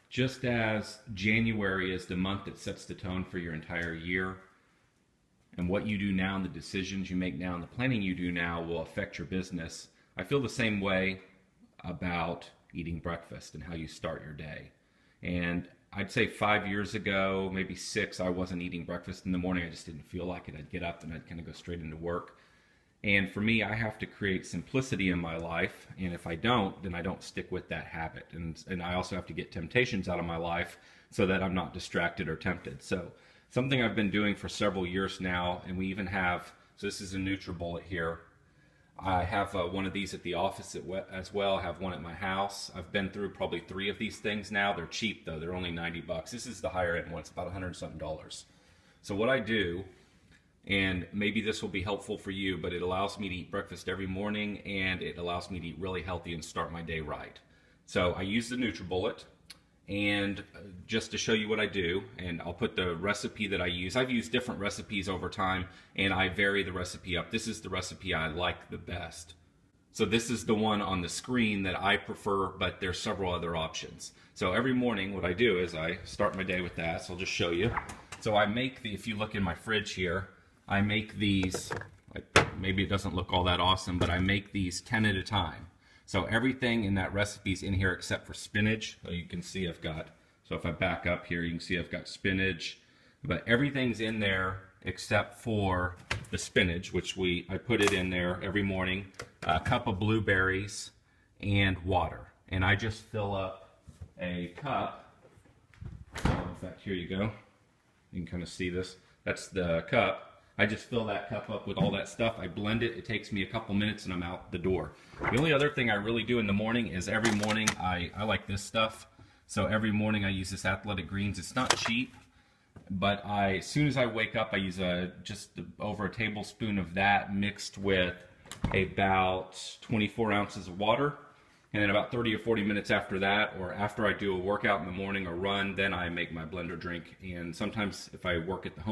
Just as January is the month that sets the tone for your entire year, and what you do now and the decisions you make now and the planning you do now will affect your business, I feel the same way about eating breakfast and how you start your day. And I'd say 5 years ago, maybe six, I wasn't eating breakfast in the morning. I just didn't feel like it. I'd get up and I'd kind of go straight into work. And for me, I have to create simplicity in my life. And if I don't, then I don't stick with that habit. And I also have to get temptations out of my life so that I'm not distracted or tempted. So something I've been doing for several years now, and we even have, so this is a NutriBullet here. I have one of these at the office as well. I have one at my house. I've been through probably 3 of these things now. They're cheap though. They're only 90 bucks. This is the higher end one. It's about $100 something. So what I do, and maybe this will be helpful for you, but it allows me to eat breakfast every morning, and it allows me to eat really healthy and start my day right. So I use the NutriBullet, and just to show you what I do, and I'll put the recipe that I use. I've used different recipes over time, and I vary the recipe up. This is the recipe I like the best. So this is the one on the screen that I prefer, but there's several other options. So every morning what I do is I start my day with that. So I'll just show you. So I make if you look in my fridge here, I make these, maybe it doesn't look all that awesome, but I make these 10 at a time. So everything in that recipe is in here except for spinach. So you can see I've got, so if I back up here, you can see I've got spinach, but everything's in there except for the spinach, which I put it in there every morning, a cup of blueberries and water. And I just fill up a cup. So in fact, here you go. You can kind of see this. That's the cup. I just fill that cup up with all that stuff. I blend it. It takes me a couple minutes and I'm out the door. The only other thing I really do in the morning is every morning I like this stuff. So every morning I use this Athletic Greens. It's not cheap, but as soon as I wake up, I use just over a tablespoon of that mixed with about 24 ounces of water. And then about 30 or 40 minutes after that, or after I do a workout in the morning or run, then I make my blender drink. And sometimes if I work at the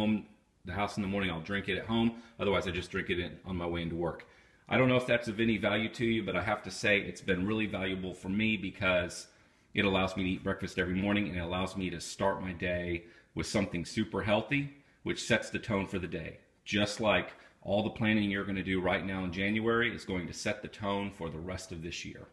house in the morning, I'll drink it at home. Otherwise, I just drink it on my way into work. I don't know if that's of any value to you, but I have to say it's been really valuable for me because it allows me to eat breakfast every morning, and it allows me to start my day with something super healthy, which sets the tone for the day. Just like all the planning you're going to do right now in January is going to set the tone for the rest of this year.